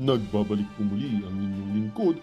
Nagbabalik po muli ang inyong lingkod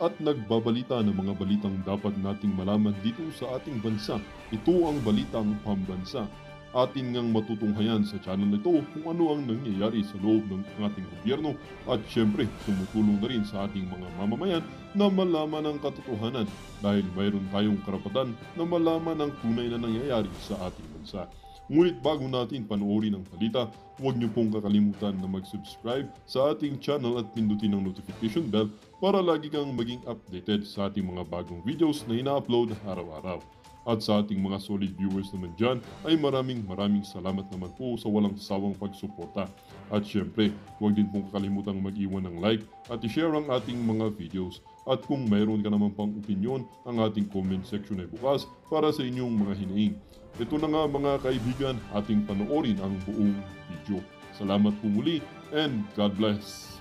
at nagbabalita ng mga balitang dapat nating malaman dito sa ating bansa. Ito ang Balitang Pambansa. Atin ngang matutunghayan sa channel na ito kung ano ang nangyayari sa loob ng ating gobyerno at syempre tumutulong na rin sa ating mga mamamayan na malaman ang katotohanan dahil mayroon tayong karapatan na malaman ang tunay na nangyayari sa ating bansa. Ngunit bago natin panoorin ang balita, huwag niyo pong kakalimutan na mag-subscribe sa ating channel at pindutin ang notification bell para lagi kang maging updated sa ating mga bagong videos na ina-upload araw-araw. At sa ating mga solid viewers naman dyan ay maraming salamat naman po sa walang sawang pagsuporta. At syempre, huwag din pong kakalimutan mag-iwan ng like at i-share ang ating mga videos. At kung mayroon ka naman pang opinion, ang ating comment section ay bukas para sa inyong mga hinaing. Ito na nga mga kaibigan, ating panoorin ang buong video. Salamat po muli and God bless!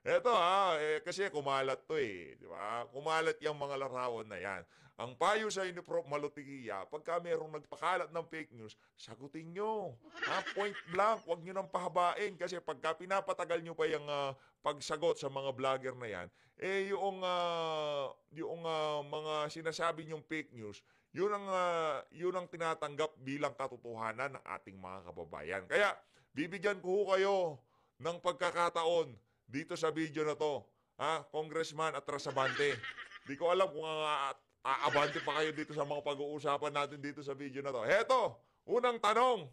Eto kasi kumalat to di ba? Kumalat yung mga larawan na yan. Ang payo sa inyo, Prof. Malutigia, pagka merong nagpakalat ng fake news, sagutin nyo. Point blank, huwag nyo nang pahabain kasi pagka pinapatagal nyo pa yung pagsagot sa mga vlogger na yan, yung mga sinasabi nyong fake news, yun ang tinatanggap bilang katotohanan ng ating mga kababayan. Kaya, bibigyan ko kayo ng pagkakataon dito sa video na to, Congressman Atrasabante. Di ko alam kung aabante pa kayo dito sa mga pag-uusapan natin dito sa video na to. Heto, unang tanong,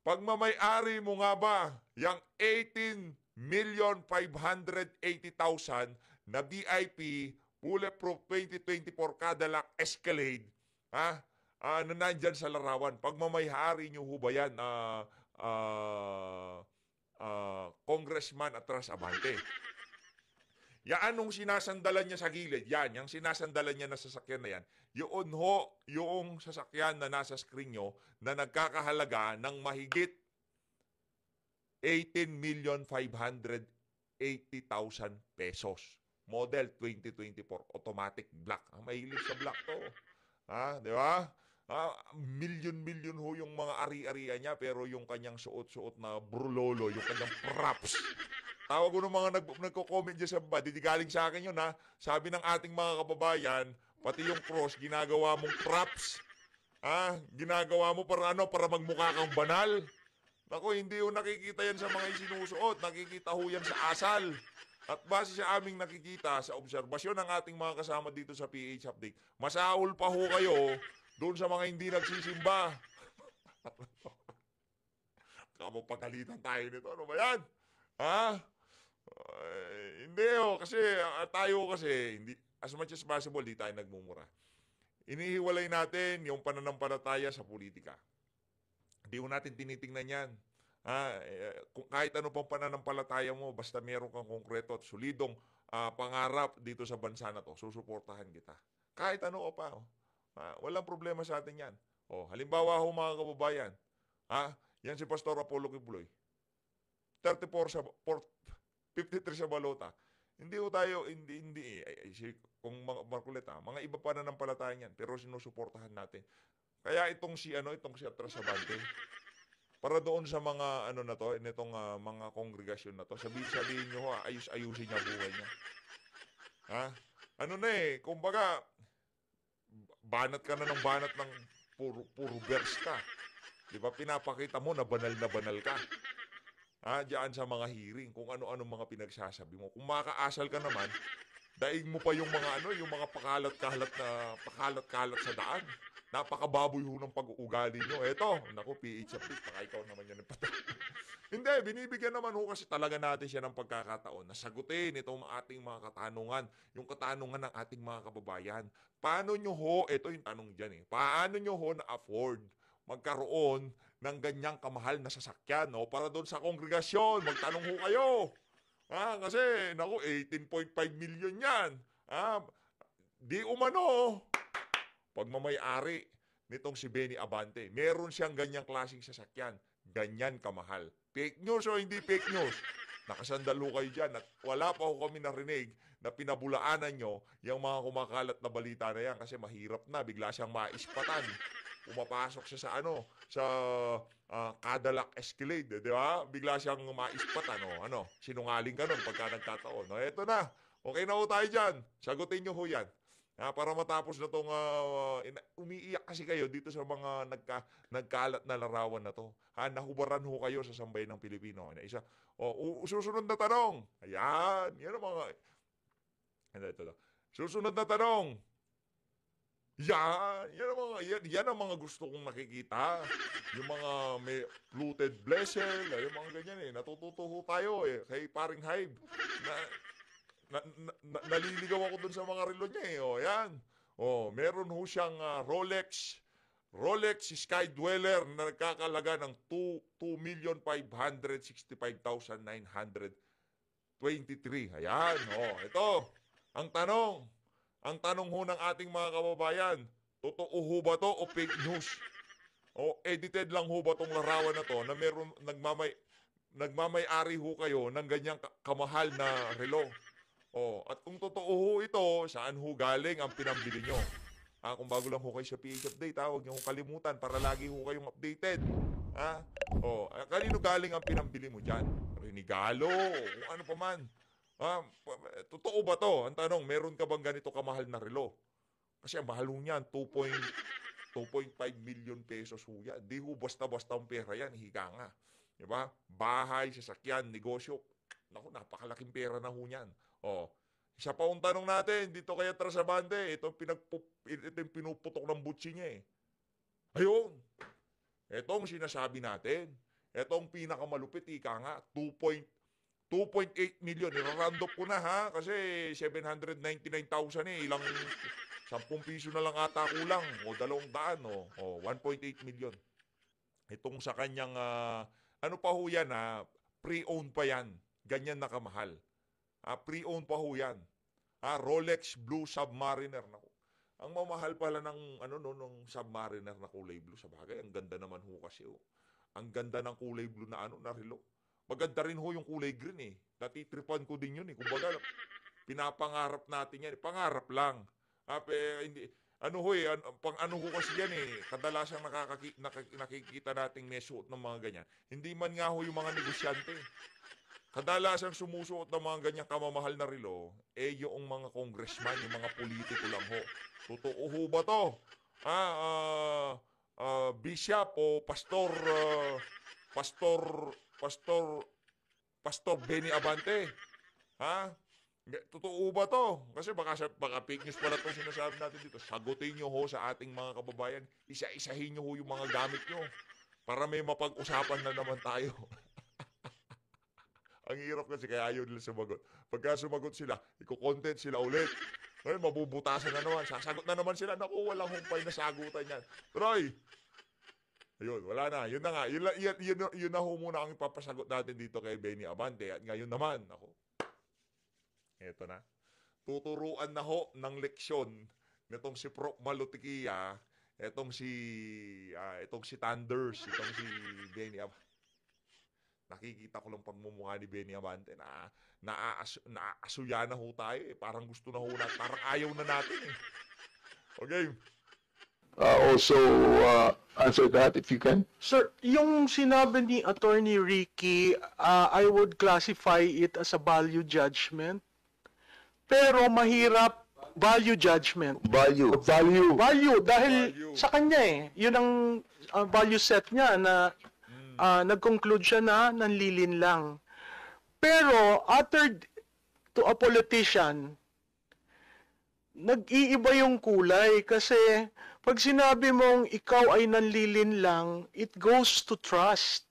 pagmamay-ari mo nga ba yung 18,580,000 na VIP Bulletproof 2024 Cadillac Escalade, na nandyan sa larawan? Pagmamay-ari nyo ho ba yan, Congressman Atrasabante? Yan nung sinasandalan niya sa gilid, yung sinasandalan niya na sasakyan na yan, yun ho, yung sasakyan na nasa screen nyo na nagkakahalaga ng mahigit 18,580,000 pesos. Model 2024, automatic black. Mahilig sa black to. Di ba? Milyon-milyon ho yung mga ari-arian niya, pero yung kanyang suot-suot na brulolo, yung kanyang props. Tawag ko ng mga nagko-comment dyan sa baba, di galing sa akin yun Sabi ng ating mga kababayan, pati yung cross, ginagawa mong props. Ginagawa mo para magmukha kang banal. Naku, hindi ho nakikita yan sa mga isinusuot, nakikita ho yan sa asal. At base sa aming nakikita, sa obserbasyon ng ating mga kasama dito sa PH Update, masaul pa ho kayo doon sa mga hindi nagsisimba. Kapapagalitan tayo nito. Ano ba yan? Hindi kasi tayo kasi, hindi, as much as possible, di tayo nagmumura. Inihiwalay natin yung pananampalataya sa politika. Hindi ho natin tinitingnan yan. Kung kahit ano pang pananampalataya mo, basta meron kang konkreto at solidong pangarap dito sa bansa na to, susuportahan kita. Kahit ano pa. Walang problema sa atin yan. Halimbawa ho mga kababayan, yan si Pastor Apollo Kibuloy. 53 sa balota. Hindi ho tayo, kung Markulit, mga iba pa na ng palatayan yan, pero sinusuportahan natin. Kaya itong si Atrasabante, para doon sa mga na to, nitong mga kongregasyon na to, sabihin nyo ayus-ayusin niya buhay niya. Kumbaga, banat ka na ng banat ng puro verse ka. Di ba? Pinapakita mo na banal ka. Diyan sa mga hearing, kung ano-ano mga pinagsasabi mo. Kung makaasal ka naman, daig mo pa yung mga pakalat-kalat sa daan. Napakababoy ho ng pag-uugali nyo. Eto, naku, PH Update, baka ikaw naman yan. Hindi, binibigyan naman ho kasi talaga natin siya ng pagkakataon na sagutin itong ating mga katanungan, yung katanungan ng ating mga kababayan. Paano nyo ho, ito yung tanong dyan paano nyo ho na-afford magkaroon ng ganyang kamahal na sasakyan, para doon sa kongregasyon, magtanong ho kayo. Kasi, naku, 18.5 million yan. Di umano, pagmamay-ari nitong si Benny Abante. Meron siyang ganyang klaseng sasakyan, ganyan kamahal. Fake news o hindi fake news? Nakasandal ho kayo dyan at wala pa ho kami narinig na pinabulaanan nyo yung mga kumakalat na balita na yan kasi mahirap na, bigla siyang maispatan. Pumapasok siya sa sa Cadillac Escalade, di ba? Bigla siyang maispatan, sinungaling ka nun pagka nagkataon. Eto na, okay na ho tayo dyan. Sagutin nyo ho yan. Para matapos na itong umiiyak kasi kayo dito sa mga nagkalat na larawan na to. Nahubaran ho kayo sa sambayan ng Pilipino. Isa, susunod na tanong. Ayan, yan ang mga... Ito. Susunod na tanong. Yan ang mga gusto kong nakikita. Yung mga may fluted blessel, yung mga ganyan Natututo ho tayo kay paring Hyde. Naliligaw ako dun sa mga relo niya yan. Meron ho siyang Rolex Sky Dweller na nagkakalaga ng 2,565,923. Ayan, ito. Ang tanong ho ng ating mga kababayan, totoo ho ba to o fake news? Edited lang ho ba tong larawan na to na meron nagmamay-ari ho kayo ng ganyang kamahal na relo? At kung totoo ho ito, saan ho galing ang pinambili nyo? Kung bago lang ho kayo sa PH Update, huwag nyo kalimutan para lagi ho kayong updated. Kanino galing ang pinambili mo dyan? Regalo, kung ano pa man. Totoo ba to? Ang tanong, meron ka bang ganito kamahal na relo? Kasi ang mahal ho niyan, 2.5 million pesos ho yan. Di ho basta-basta ang pera yan, higa nga. Diba? Bahay, sasakyan, negosyo. Naku, napakalaking pera na ho niyan. Isa pa ang tanong natin, dito kaya Trasabante, ito yung pinuputok ng butsi niya Ayun. Ito ang sinasabi natin. Ito ang pinakamalupit, ika nga, 2.8 million. Iraround up ko na kasi 799,000 ilang 10 piso na lang ata kulang. 200 1.8 million. Itong sa kanyang, ano pa ho yan pre-owned pa yan. Ganyan na kamahal. Pre-owned pa ho yan. Rolex Blue Submariner. Naku. Ang mamahal pala ng nung Submariner na kulay blue. Sa bagay, ang ganda naman ho kasi. Ang ganda ng kulay blue na na relo. Maganda rin ho yung kulay green Natitripan ko din yun Kumbaga, pinapangarap natin yan. Pangarap lang. Hindi, pang ho kasi yan Kadalasang nakikita nating may suot ng mga ganyan. Hindi man nga ho yung mga negosyante. Kadalasang sumusuot ng mga ganyang kamamahal na relo, yung mga congressman, yung mga politiko lang ho. Totoo ho ba to? Bishop o Pastor Benny Abante. Totoo ba to? Kasi baka fake news pala itong sinasabi natin dito. Sagutin nyo ho sa ating mga kababayan. Isa-isahin nyo ho yung mga gamit nyo. Para may mapag-usapan na naman tayo. Ang hirap kasi kaya ayaw nila sumagot. Pagka sumagot sila, iko-content sila ulit. Ngayon, mabubutasan na naman. Sasagot na naman sila. Naku, walang humpay na sagutan yan. Troy! Ayun, wala na. Yun na nga. Yun na ho muna ang ipapasagot natin dito kay Benny Abante. At ngayon naman, ako. Eto na. Tuturuan na ho ng leksyon nitong si Prof. Malutikia, itong si Thunders, itong si Benny Abante. Nakikita ko lang pagmumukha ni Benny Abante na naaasuya na ho tayo Parang gusto na ho natin. Parang ayaw na natin Okay. Also, answer that if you can. Sir, yung sinabi ni Attorney Ricky, I would classify it as a value judgment. Pero mahirap value judgment. Value. Value dahil Value. sa kanya Yun ang value set niya na nag-conclude siya na nanlilin lang. Pero uttered to a politician, nag-iiba yung kulay kasi pag sinabi mong ikaw ay nanlilin lang, it goes to trust.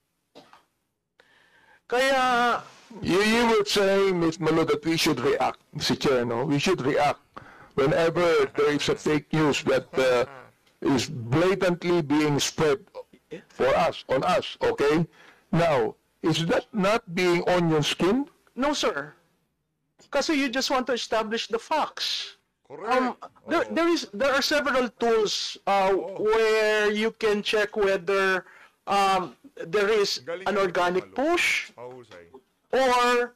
Kaya You were saying, Ms. Malo, that we should react, Mr. Chair, no? We should react whenever there is a fake news that is blatantly being spread on us, okay? Now, is that not being onion skinned? no, sir. Kasi you just want to establish the facts. Correct. There are several tools where you can check whether there is Galing an yan, organic Malo. push, Mahusay. or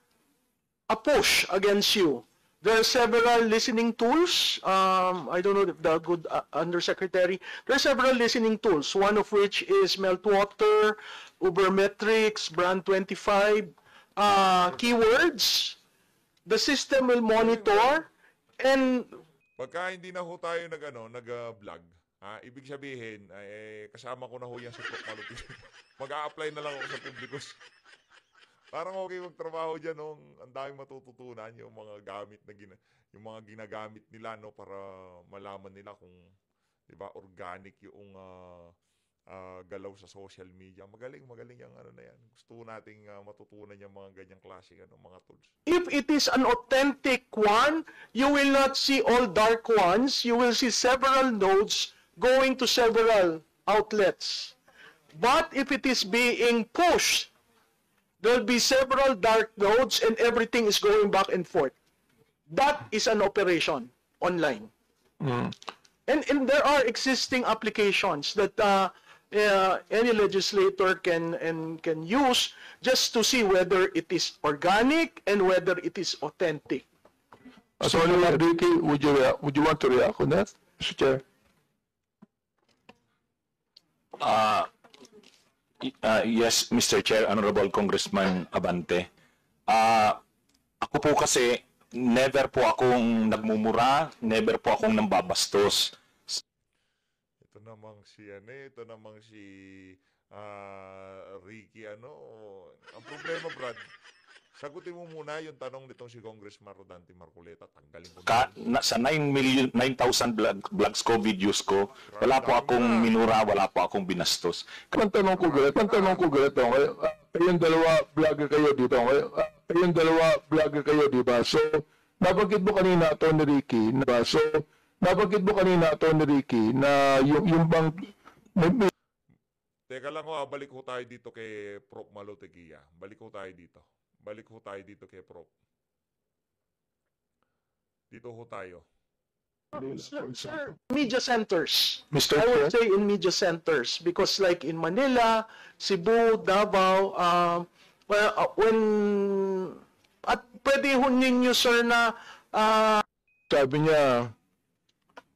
a push against you. There are several listening tools. I don't know if the good undersecretary. There are several listening tools, one of which is Meltwater, Ubermetrics, Brand25, keywords. The system will monitor and Pagka hindi na ho tayo nag-vlog, ibig sabihin, kasama ko na ho yan sa Prof. Malupit. Mag-a-apply na lang ako sa publikos. Parang okay magtrabaho dyan, no? Ang daming matututunan yung mga gamit na yung mga ginagamit nila, no, para malaman nila kung, 'di ba, organic yung galaw sa social media. Magaling yung na yan. Gusto nating matutunan yung mga ganyang klase mga tools. if it is an authentic one, you will not see all dark ones. You will see several nodes going to several outlets. But if it is being pushed, there will be several dark nodes and everything is going back and forth. That is an operation online. And there are existing applications that any legislator can use just to see whether it is organic and whether it is authentic. Attorney Ricky, would you want to react on that, Mr. Chair? Yes, Mr. Chair, Honorable Congressman Abante. Ako po kasi, never po akong nagmumura, never po akong nambabastos. Ito namang si Ricky, ang problema, Brad, sagutin mo muna yung tanong nitong si Congressman Rodante Marcoleta. Tanggalin ko Sa 9,000 vlogs ko, videos ko, wala po akong minura, wala po akong binastos. Ang tanong ko galit, kayong dalawa vlogger kayo dito, di ba? So, nabanggit mo kanina, Attorney Ricky, na yung bang... Teka lang ho, balik ho tayo dito kay Prof. Malo Tequia. Balik ho tayo dito kay Prof. Dito ho tayo. Sir, media centers. Mr. I would Chair? say in media centers because like in Manila, Cebu, Davao, at pwede ho ninyo, sir, na Sabi niya,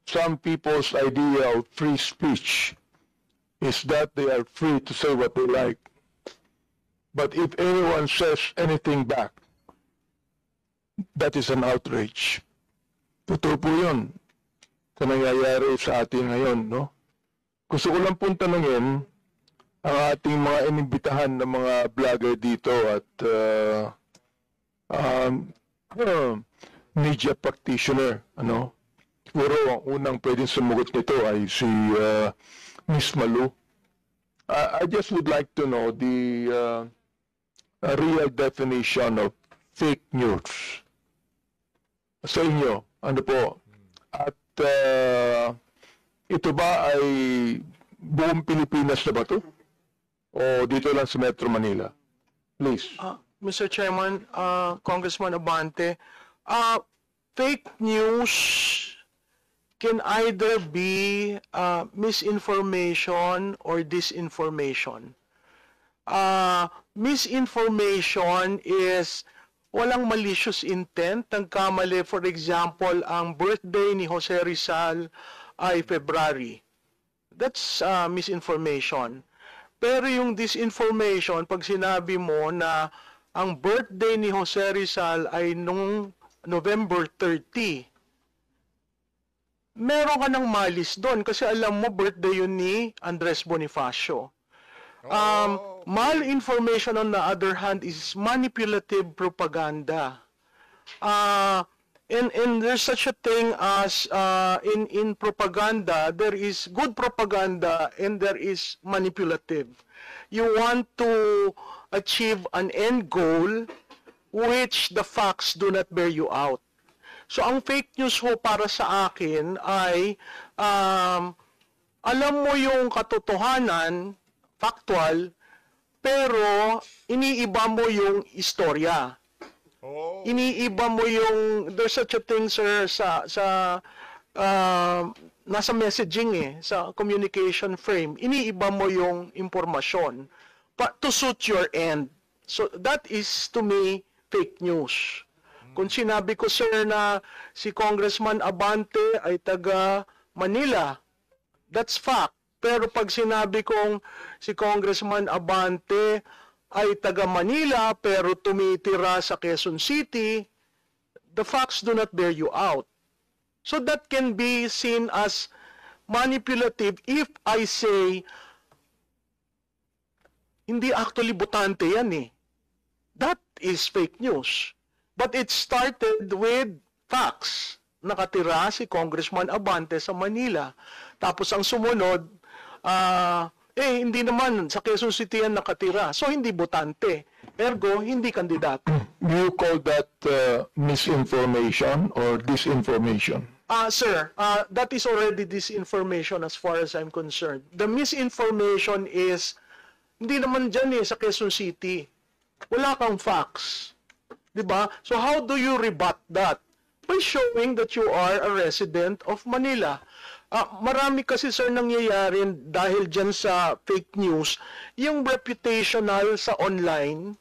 some people's idea of free speech is that they are free to say what they like. But if anyone says anything back, that is an outrage. Totoo po yun sa nangyayari sa atin ngayon, no? Gusto ko lang pong tanungin ang ating mga inimbitahan na mga vlogger dito at media practitioner, ano? Siguro ang unang pwedeng sumugot nito ay si Miss Malu. I just would like to know the real definition of fake news. Sa inyo, ano po? At ito ba ay buong Pilipinas na ba ito? O dito lang sa Metro Manila? Please. Mr. Chairman, Congressman Abante, fake news can either be misinformation or disinformation. Misinformation is walang malicious intent. Nagkamali, for example, ang birthday ni Jose Rizal ay February. That's misinformation. Pero yung disinformation, pag sinabi mo na ang birthday ni Jose Rizal ay nung November 30, meron ka ng malis doon kasi alam mo birthday yun ni Andres Bonifacio. Malinformation on the other hand is manipulative propaganda. And there's such a thing as in propaganda, there is good propaganda and there is manipulative. You want to achieve an end goal which the facts do not bear you out. So ang fake news ho para sa akin ay alam mo yung katotohanan, factual, pero iniiba mo yung istorya. Iniiba mo yung, there's such a thing, sir, nasa messaging sa communication frame, iniiba mo yung impormasyon to suit your end. So that is to me fake news. Kung sinabi ko, sir, na si Congressman Abante ay taga Manila, that's fact. Pero pag sinabi kong si Congressman Abante ay taga Manila pero tumitira sa Quezon City, the facts do not bear you out. So that can be seen as manipulative if I say, hindi actually botante yan eh. That is fake news. But it started with facts. Nakatira si Congressman Abante sa Manila. Tapos ang sumunod, hindi naman sa Quezon City yan nakatira. So hindi botante. Ergo, hindi kandidato. Do you call that misinformation or disinformation? Sir, that is already disinformation as far as I'm concerned. The misinformation is, hindi naman dyan sa Quezon City. Wala kang facts. Diba? So how do you rebut that? By showing that you are a resident of Manila. Marami kasi, sir, nangyayari dahil dyan sa fake news, yung reputational sa online,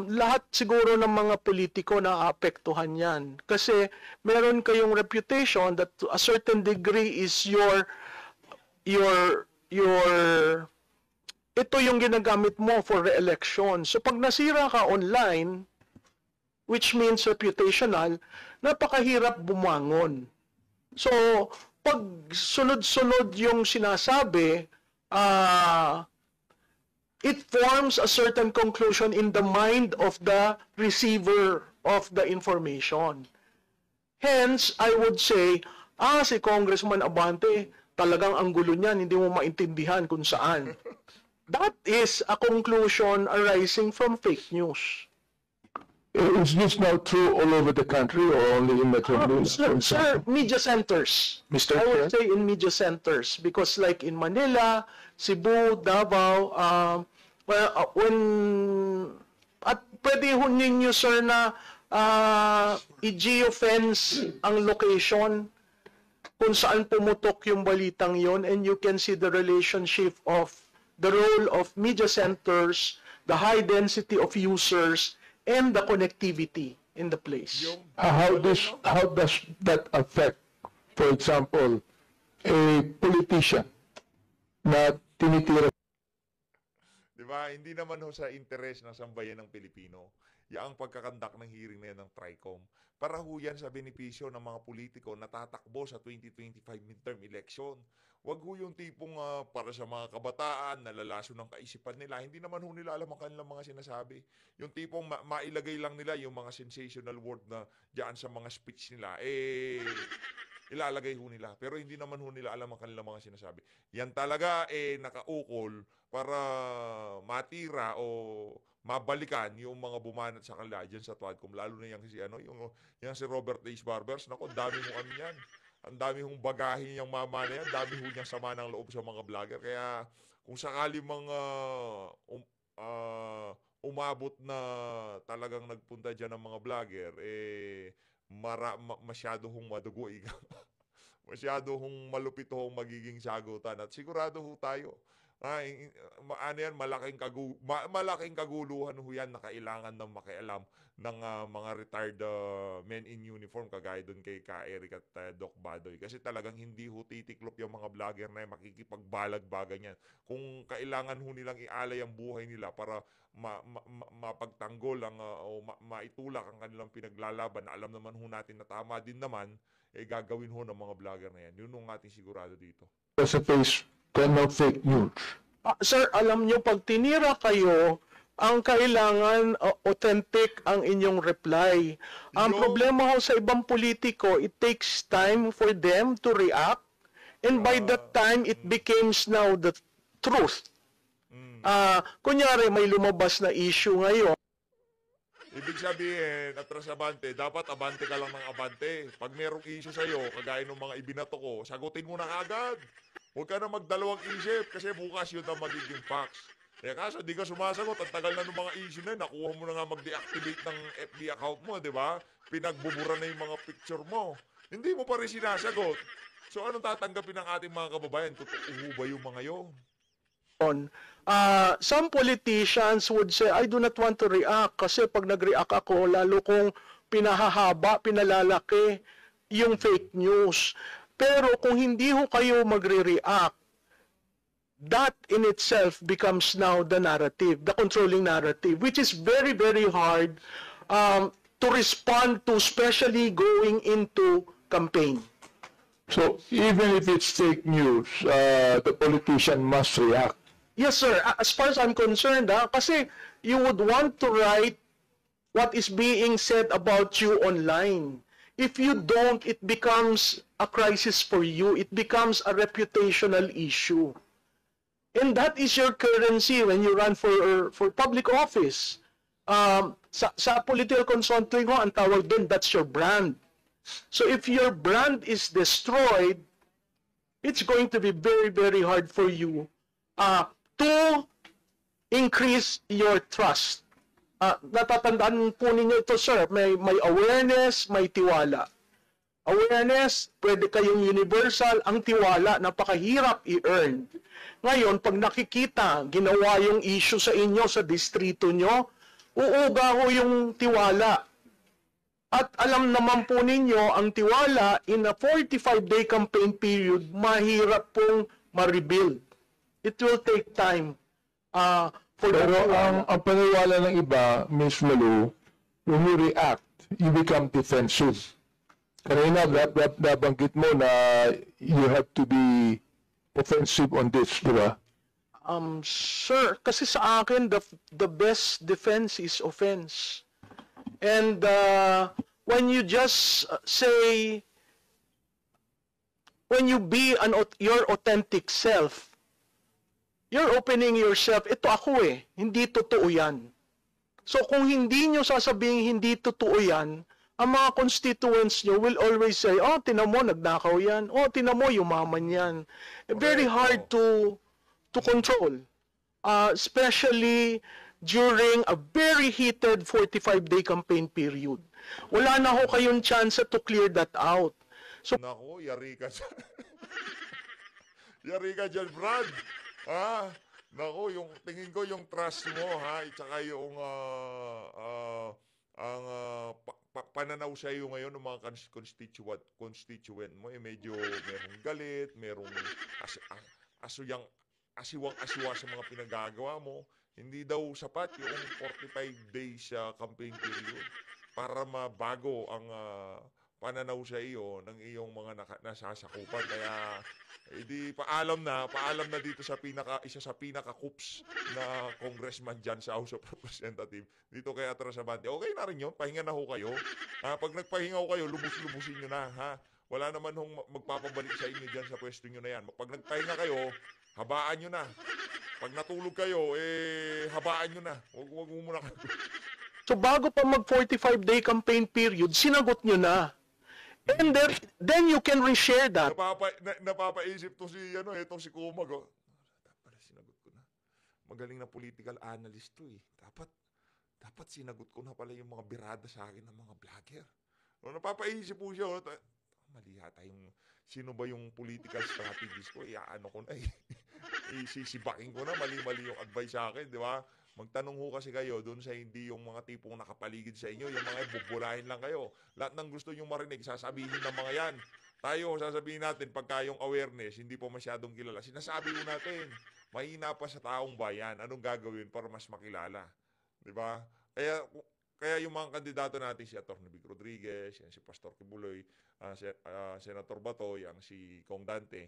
lahat siguro ng mga politiko na apektuhan yan. Kasi meron kayong reputation that to a certain degree is ito yung ginagamit mo for re-election. So pag nasira ka online, which means reputational, napakahirap bumangon. So pag sunod-sunod yung sinasabi, it forms a certain conclusion in the mind of the receiver of the information. Hence, I would say, si Congressman Abante, talagang ang gulo niyan, hindi mo maintindihan kung saan. That is a conclusion arising from fake news. Is this now true all over the country or only in Metro Manila? Sir, media centers. Mr. I would Chair? say in media centers because like in Manila, Cebu, Davao, at pwede ho ninyo, sir, na i-geofence ang location kung saan pumutok yung balitang yon, and you can see the relationship of the role of media centers, the high density of users, and the connectivity in the place. How does that affect, for example, a politician na tinitira? Diba? Hindi naman ho sa interes ng sambayan ng Pilipino. Yaang pagkakandak ng hearing na yan ng TRICOM. Para ho yan sa benepisyo ng mga politiko na tatakbo sa 2025 midterm election. Wag ho yung tipong para sa mga kabataan, nalalaso ng kaisipan nila. Hindi naman ho nila alam ang kanilang mga sinasabi. Yung tipong mailagay lang nila yung mga sensational word na diyan sa mga speech nila. Ilalagay ho nila. Pero hindi naman ho nila alam ang kanilang mga sinasabi. Yan talaga nakaukol para matira o mabalikan yung mga bumanat sa kanila dyan sa Twadcom. Lalo na yung si Robert H. Barbers. Naku, dami mo ano yan. Ang dami hong bagahe niyang mama na yan. Dami ho niyang sama ng loob sa mga vlogger. Kaya kung sakali mga umabot na talagang nagpunta dyan ng mga vlogger, masyado hong madugo. Masyado hong malupit hong magiging sagutan. At sigurado ho tayo. Malaking kaguluhan ho yan na kailangan ng makialam ng mga retired men in uniform kagaya doon kay Ka Eric at Doc Badoy. Kasi talagang hindi ho titiklop yung mga vlogger na makikipagbalag-bagan yan. Kung kailangan ho nilang ialay ang buhay nila para mapagtanggol o maitulak ang kanilang pinaglalaban na alam naman ho natin na tama din naman, gagawin ho ng mga vlogger na yan. Yun ang ating sigurado dito. Sa face of fake news. Sir, alam nyo, pag tinira kayo, ang kailangan authentic ang inyong reply. Ang problema ho sa ibang politiko, it takes time for them to react, and by that time, it becomes now the truth. Kunyari, may lumabas na issue ngayon. Ibig sabihin, atras abante, dapat abante ka lang ng abante. Pag merong issue sa'yo, kagaya ng mga ibinato ko, sagutin mo na agad. Huwag ka na magdalawang isip kasi bukas yun ang magiging facts. Kaso di ka sumasagot, ang tagal na ng mga issue na yun, nakuha mo na nga mag-deactivate ng FB account mo, di ba? Pinagbubura na yung mga picture mo. Hindi mo pa rin sinasagot. So anong tatanggapin ng ating mga kababayan? Totoo ba yung mga yun? Some politicians would say, I do not want to react kasi pag nag-react ako, lalo kung pinahahaba, pinalalaki yung fake news. Pero kung hindi ho kayo magre-react, that in itself becomes now the narrative, the controlling narrative, which is very, very hard to respond to, especially going into campaign. So even if it's fake news, the politician must react. Yes, sir. As far as I'm concerned, kasi you would want to write what is being said about you online. If you don't, it becomes a crisis for you. It becomes a reputational issue. And that is your currency when you run for public office. Sa political consulting ho, ang tawag doon, that's your brand. So if your brand is destroyed, it's going to be very, very hard for you to increase your trust. Natatandaan po ninyo ito, sir, may awareness, may tiwala. Awareness, pwede kayong universal. Ang tiwala, napakahirap i-earn. Ngayon, pag nakikita, ginawa yung issue sa inyo, sa distrito nyo, uuga ho yung tiwala. At alam naman po ninyo, ang tiwala, in a 45-day campaign period, mahirap pong ma-rebuild. It will take time. Pero ang paniwala ng iba, Ms. Malu, when you react, you become defensive. Kanina, nabanggit mo na you have to be offensive on this, di ba? Sir, kasi sa akin, the best defense is offense. And when you just say, when you be your authentic self, you're opening yourself, ito ako hindi totoo yan. So kung hindi nyo sasabihin hindi totoo yan, ang mga constituents nyo will always say, oh, tinan mo, nagnakaw yan. Oh, tinan mo, yumaman yan. Very hard to control. Especially during a very heated 45-day campaign period. Wala na ho kayong chance to clear that out. So, Naku, yari ka dyan. Yari ka dyan, Brad. Naku, yung tingin ko yung trust mo, at saka yung pananaw sa iyo ngayon ng mga constituent mo, medyo merong galit, merong asiwang-asiwa sa mga pinagagawa mo. Hindi daw sapat yung 45 days sa campaign period para mabago ang pananaw sa iyo ng iyong mga nasasakupan. Kaya paalam na dito sa isa sa pinaka-coops na congressman dyan sa House of Representatives, dito kay Atras Abante. Okay na rin yun, pahinga na ho kayo. Pag nagpahinga ho kayo, lubos-lubusin nyo na. Wala naman hong magpapabalik sa inyo dyan sa pwesto nyo na yan. Pag nagpahinga kayo, habaan nyo na. Pag natulog kayo, habaan nyo na. Huwag mo muna kayo. So bago pa mag 45-day campaign period, sinagot nyo na. And then you can reshare that. Napapaisip to itong si Kumag. Dapat sinagot ko na. Magaling na political analyst to Dapat sinagot ko na pala yung mga birada sa akin ng mga vlogger. Napapaisip po siya. Mali yata yung sino ba yung political strategist ko? Ano ko na sisibakin ko na. Mali-mali yung advice sa akin, di ba? Magtanong ho kasi kayo doon sa hindi yung mga tipong nakapaligid sa inyo, yung mga buburahin lang kayo. Lahat ng gusto nyo marinig, sasabihin ng mga yan. Tayo, sasabihin natin, pagka yung awareness, hindi po masyadong kilala. Sinasabi ko natin, mahina pa sa taong bayan. Anong gagawin para mas makilala? Diba? Kaya yung mga kandidato natin, si Atty. Vic Rodriguez, yan si Pastor Kibuloy, Senator Bato, yang si Kong Dante,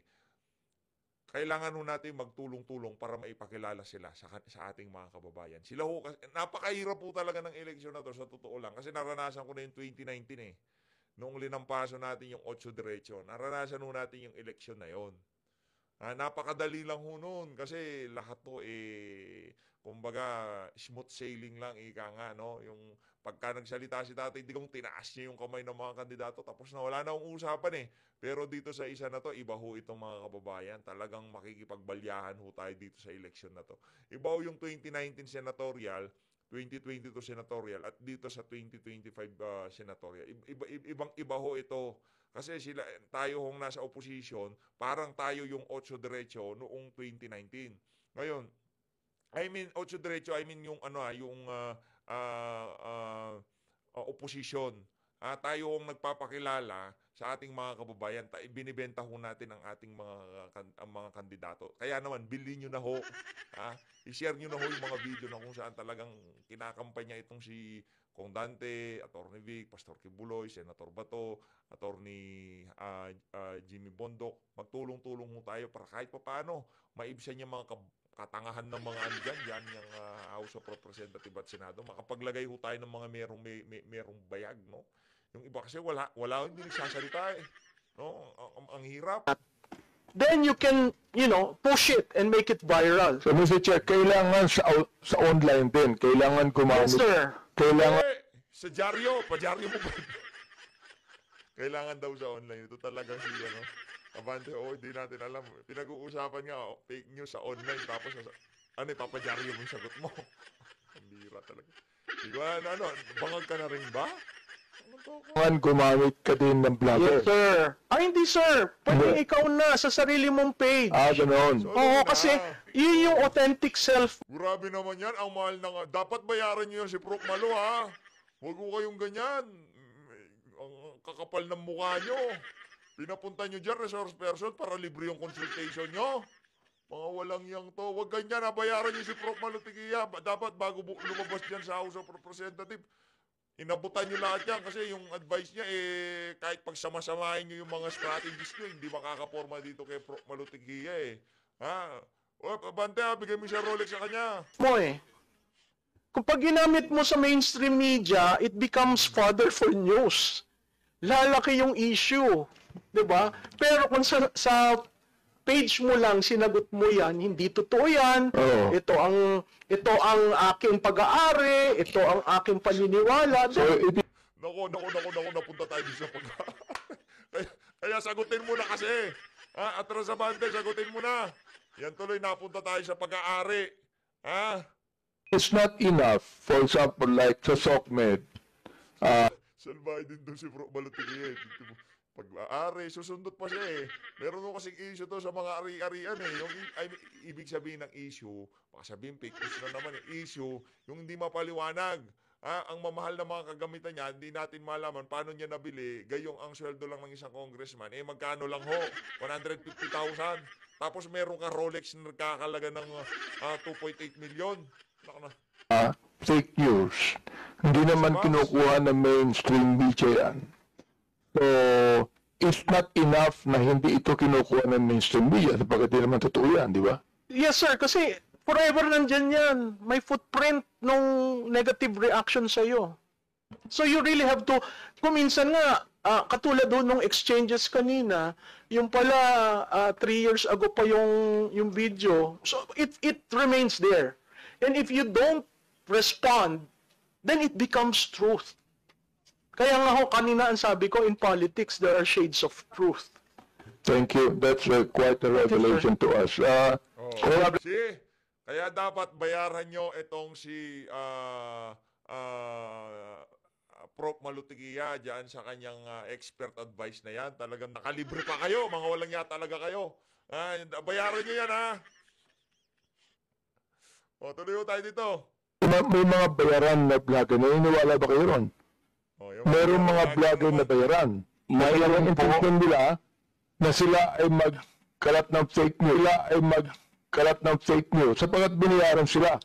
kailangan ho natin magtulong-tulong para maipakilala sila sa ating mga kababayan. Sila ho, napakahirap po talaga ng eleksyon na to, sa totoo lang. Kasi naranasan ko na yung 2019 Noong linampaso natin yung 8 diretso, naranasan ho natin yung eleksyon na yon. Napakadali lang ho noon kasi lahat to kumbaga smooth sailing lang, ika nga, no? Yung pagka nagsalita si Tatay Digong, tinaas niya yung kamay ng mga kandidato, tapos na wala na akong usapan Pero dito sa isa na to, iba ho itong mga kababayan. Talagang makikipagbalyahan ho tayo dito sa eleksyon na to. Iba ho yung 2019 senatorial, 2022 senatorial at dito sa 2025 senatorial. Ibang-iba ho ito. Kasi tayo hong nasa opposition, parang tayo yung 8 diretso noong 2019. Ngayon, yung opposition. Tayo hong nagpapakilala sa ating mga kababayan, binibenta ho natin ang ating mga kandidato. Kaya naman, bilhin nyo na ho. I-share nyo na ho yung mga video na kung saan talagang kinakampanya itong si Kong Dante, Atty. Vic, Pastor Kibuloy, Senator Bato, Atty. Jimmy Bondok. Magtulong-tulong ho tayo para kahit paano maibsan yung mga katangahan ng mga dyan yung House of Representatives at Senado. Makapaglagay ho tayo ng mga merong bayag, no? Yung iba kasi wala hindi nagsasalita eh. No? Ang hirap. Then you can, push it and make it viral. So, Mr. Chair, kailangan sa online din. Kailangan Yes, gumamit. sir. Kailangan, Sa dyaryo, pa-dyaryo mo ba? Kailangan daw sa online. Ito talaga si Abante, hindi natin alam. Pinag-uusapan nga, fake news sa online. Tapos, papadyaryo mo yung sagot mo. Ang bira talaga. Di ba, bangag ka na rin ba? gumamit ka din ng vlogger. Yes, sir. Hindi, sir. Pwede ikaw na sa sarili mong page. Ganoon. Oo, kasi yun yung authentic self. Grabe naman yan. Ang mahal na nga. Dapat bayaran nyo yan si Prof. Malo, ha? Huwag ko kayong ganyan. Ang kakapal ng mukha nyo. Pinapunta nyo dyan, resource person, para libre yung consultation nyo. Mga walang yang to. Huwag ganyan, ha? Bayaran nyo si Prof. Malo Tigiya. Dapat bago lumabas dyan sa House of Representatives, inabutan nyo lahat yan kasi yung advice niya, kahit pagsama-samahin nyo yung mga strategies nyo, hindi makakaporma dito kay Prof. Malo Tigiya, Bante, bigay mo siya Rolex sa kanya. Kung pag ginamit mo sa mainstream media, it becomes fodder for news. Lalaki yung issue. Diba? Pero kung sa page mo lang sinagot mo yan, hindi totoo yan. Oo. Ito ang aking pag-aari, ito ang aking paniniwala. So, Naku, napunta tayo sa kaya sagutin mo na kasi. Atras Abante, sagutin mo na. Yan tuloy, napunta tayo sa pag-aari. it's not enough, for example, like sa SOCMED, Salbahay din doon si Prof. Malo Tigiya. Pag-aari, susundot pa siya Meron mo kasing issue to sa mga ari-arian Yung ibig sabihin ng issue, baka sabihin fake news na naman issue, yung hindi mapaliwanag. Ang mamahal na mga kagamitan niya, hindi natin malaman paano niya nabili. Gayong ang sweldo lang ng isang congressman, magkano lang ho? 150,000. Tapos meron ka Rolex na nagkakalaga ng 2.8 million. fake news. Hindi naman kinukuha ng mainstream media yan. So, it's not enough na hindi ito kinukuha ng mainstream media sapagkat di naman totoo yan, di ba? Yes, sir. Kasi forever nandyan yan. May footprint nung negative reaction sa'yo. So you really have to, kung minsan nga, katulad doon nung exchanges kanina, yung pala 3 years ago pa yung video. So it remains there. And if you don't respond, then it becomes truth. Kaya nga ho, kanina ang sabi ko, in politics, there are shades of truth. Thank you. That's quite a revelation to us. Kaya dapat bayaran nyo itong si Prof. Malo Tigiya dyan sa kanyang expert advice na yan. Talagang nakalibre pa kayo. Mga walang ya talaga kayo. Bayaran nyo yan, tuloy tayo dito. May mga bayaran na vlogger. Naniniwala ba kayo ron? Merong mga vlogger na bayaran. Mayroong intention nila na sila ay magkalat ng fake news. Sapagat binayaran sila.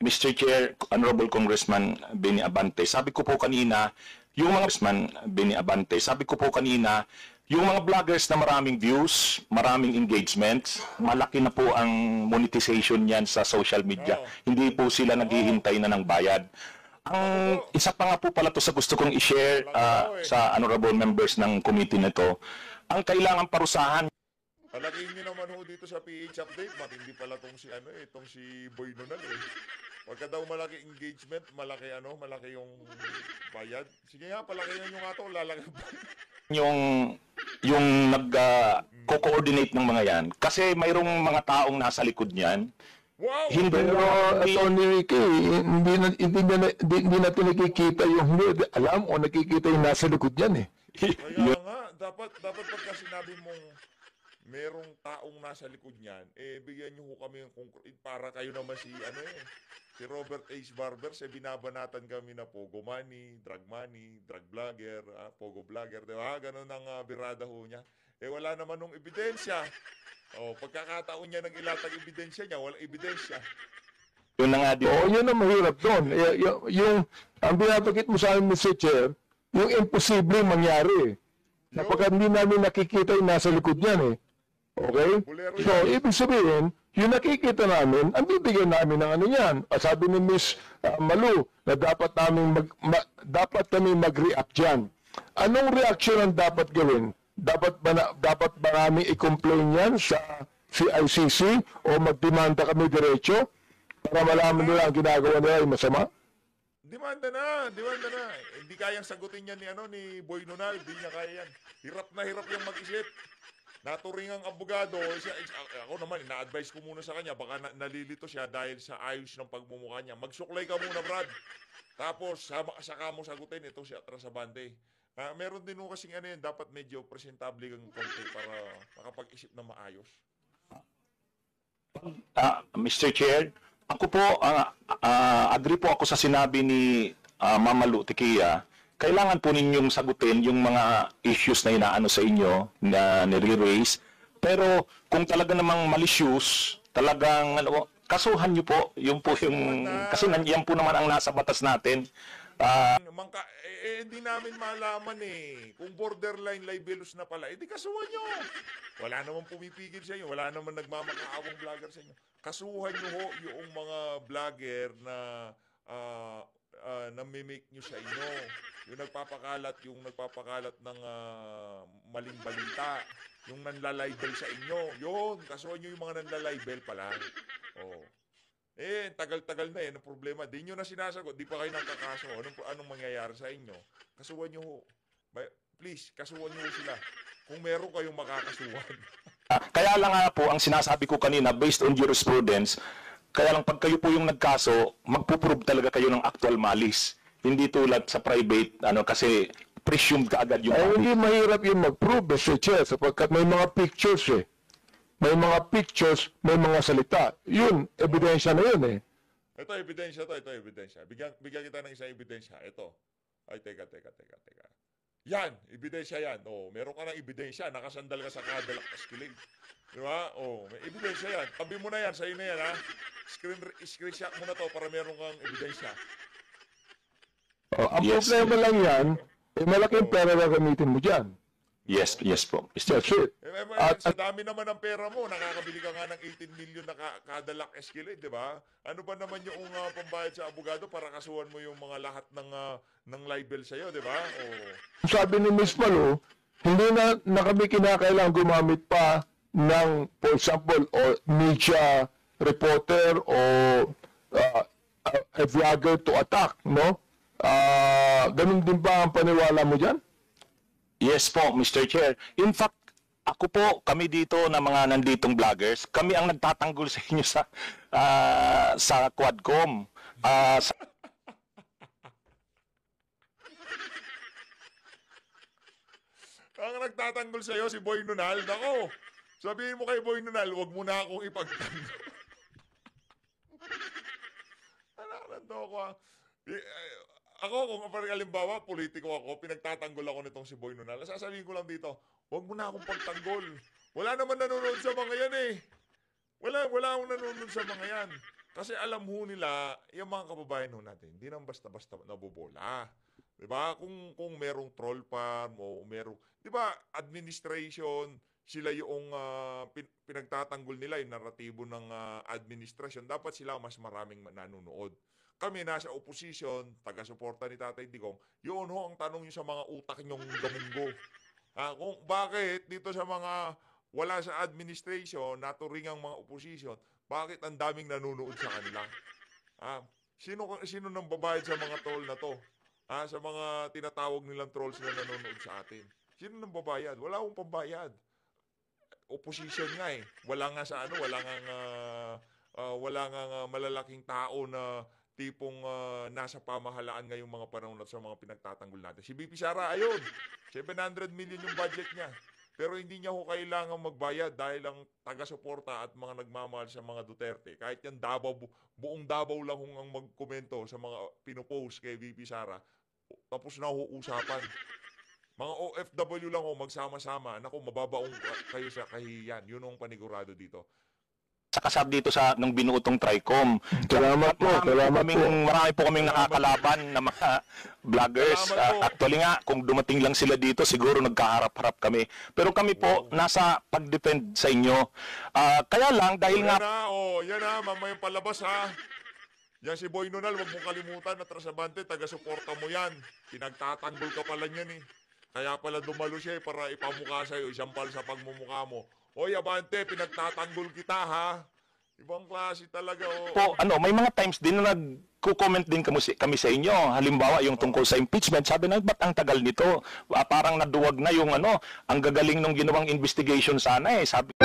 Mr. Chair, Honorable Congressman Benny Abante, sabi ko po kanina, yung mga vloggers na maraming views, maraming engagements, malaki na po ang monetization niyan sa social media. Hindi po sila naghihintay na ng bayad. Ang isa pa nga po pala to sa gusto kong i-share sa honorable members ng committee na to, ang kailangan parusahan. Palakihin nyo naman ho dito sa PH Update, matindi pala tong si Boy Nonal Pagka daw malaki engagement, malaki yung bayad. Sige nga, palakihin nyo nga to, lalaki yung nag-co-coordinate ng mga yan. Kasi mayroong mga taong nasa likod niyan, Wow! Hindi Pero Attorney Ricky, hindi natin nakikita yung alam o nakikita yung nasa likod yan eh. Kaya nga, dapat pagka sinabi mong merong taong nasa likod niyan, bigyan niyo ho kami ng concrete para kayo naman si si Robert H. Barbers, binabanatan kami na pogo money, drug vlogger, pogo vlogger, di ba? Ganun ang birada ho niya. Wala naman nung ebidensya. Pagkakataon niya ng ilatag ebidensya niya, walang ebidensya. Yun na nga din. Oo, yun ang mahirap doon. Ang binabagit mo sa amin, Mr. Chair, yung imposible mangyari. Napagka hindi namin nakikita yung nasa likod niyan eh. Okay? Bolero So, yan. ibig sabihin, yung nakikita namin, ang bibigyan namin ng ano yan. Sabi ni Miss Malu, na dapat kami mag-react dyan. Anong reaction ang dapat gawin? Dapat ba namin i-complain yan sa CICC o magdemanda kami diretso para malaman nila ang ginagawa nila ay masama? Demanda na. Hindi kayang sagutin yan ni Boy Nunal, hindi niya kaya yan. Hirap na hirap yung mag-isip. Naturing ang abogado, ako naman, ina-advise ko muna sa kanya, baka nalilito siya dahil sa ayos ng pagmumukha niya. Magsuklay ka muna, Brad. Tapos, saka mo sagutin, ito si Atrasabante. Meron din mo kasing dapat medyo presentable kang konti para makapag-isip na maayos. Mr. Chair, ako po, agree po ako sa sinabi ni Mama Lu Tikia. Kailangan po ninyong sagutin yung mga issues na inaano sa inyo na nire-raise. Pero kung talaga namang malicious, talagang kasuhan nyo po. Yung po yung, kasi yan po naman ang nasa batas natin. Hindi namin malaman kung borderline libelous na pala, di kasuhan nyo. Wala naman pumipigil sa inyo, wala naman nagmamakaawang vlogger sa inyo. Kasuhan nyo ho yung mga vlogger na namimake nyo sa inyo. Yung nagpapakalat ng maling balita, yung nanlalibel sa inyo. Yun, kasuhan nyo yung mga nanlalibel pala. Tagal-tagal na ang problema. Di nyo na sinasagot, di pa kayo nagkakaso. Anong mangyayari sa inyo? Kasuhan nyo ho. Please, kasuhan nyo sila. Kung meron kayong makakasuhan. Kaya lang nga po, ang sinasabi ko kanina, based on jurisprudence, kaya lang pag kayo po yung nagkaso, magpuprove talaga kayo ng actual malice. Hindi tulad sa private, kasi presumed ka agad yung Hindi mahirap yung mag-prove, Mr. Chair, sapagkat may mga pictures eh. May mga pictures, may mga salita. Yun, ebidensya na yun eh. Ito ebidensya. Bigyan kita ng isang ebidensya. Ito. Ay, teka. Yan, ebidensya yan. Meron ka ng ebidensya. Nakasandal ka sa Cadillac Escalade. Di ba? May ebidensya yan. Tabi mo na yan. Sa'yo na yan, ha? Screenshot mo na to para meron kang ebidensya. Ang problema lang yan, malaking pera na gamitin mo dyan. Yes po, Mr. That's it. Sa dami naman ng pera mo, nakakabili ka nga ng 18 million na Cadillac Escalade, di ba? Ano ba naman yung pambayad sa abogado para kasuhan mo yung mga lahat ng libel sa'yo, di ba? Sabi ni Ms. Malu, hindi na kami kinakailangan gumamit pa ng, for example, media reporter o a vlogger to attack, no? Ganun din ba ang paniwala mo dyan? Yes po, Mr. Chair. In fact, kami dito na mga nanditong vloggers, kami ang nagtatanggol sa inyo sa Quadcom. Ang nagtatanggol sa'yo si Boy Nunal, nako. Sabihin mo kay Boy Nunal, huwag mo na akong ipagtanggol. Ano ko Ako, kung halimbawa, politiko ako, pinagtatanggol ako nitong si Boy Nunal, sasabihin ko lang dito, huwag mo na akong pagtanggol. Wala naman nanonood sa mga yan eh. Wala akong nanonood sa mga yan. Kasi alam ho nila, yung mga kababayan ho natin, hindi naman basta-basta nabobola. Diba? Kung merong troll farm o merong, diba, administration, sila yung pinagtatanggol nila, yung naratibo ng administration, dapat sila mas maraming nanonood. Kami nasa opposition, taga-suporta ni Tatay Digong, yun ho ang tanong nyo sa mga utak nyong gamunggo. Kung bakit dito sa mga wala sa administration, naturing ang mga opposition, bakit ang daming nanonood sa kanila? Sino nang babayad sa mga troll na to? Sa mga tinatawag nilang trolls na nanonood sa atin. Sino nang babayad? Wala akong pambayad. Opposition nga eh. Wala nga sa wala nga wala nga malalaking tao na tipong nasa pamahalaan ngayong mga panahon at sa mga pinagtatanggol natin. Si BP Sara, ayun, 700 million yung budget niya. Pero hindi niya ho kailangan magbayad dahil ang taga-suporta at mga nagmamahal sa mga Duterte. Kahit yan Davao, buong Davao lang hong ang magkomento sa mga pinopost kay VP Sara. Tapos na ho usapan. Mga OFW lang ho magsama-sama. Naku, mababaong kayo sa kahihiyan. Yun ang panigurado dito. Kasab dito sa nung binuotong Tricom. Salamat po, salamat po. Marami po kaming nakakalaban na mga vloggers. Salamat po. Actually nga, kung dumating lang sila dito, siguro nagkaharap-harap kami. Pero kami po, nasa pag-defend sa inyo. Kaya lang, dahil nga Yan na, mamayang palabas ha. Yan si Boy Nonal, wag mong kalimutan na Trasabante, taga-suporta mo yan. Pinagtatanggol ka pala niyan eh. Kaya pala dumalo siya para ipamukha sa'yo, isampal sa pagmumukha mo. Oy, Abante, pinagtatanggol kita ha. Ibang klase talaga oh. po, may mga times din na nagko-comment din kami sa inyo. Halimbawa, yung tungkol sa impeachment, sabi na, ba't ang tagal nito? Parang naduwag na yung ang gagaling nung ginawang investigation sana eh. Sabi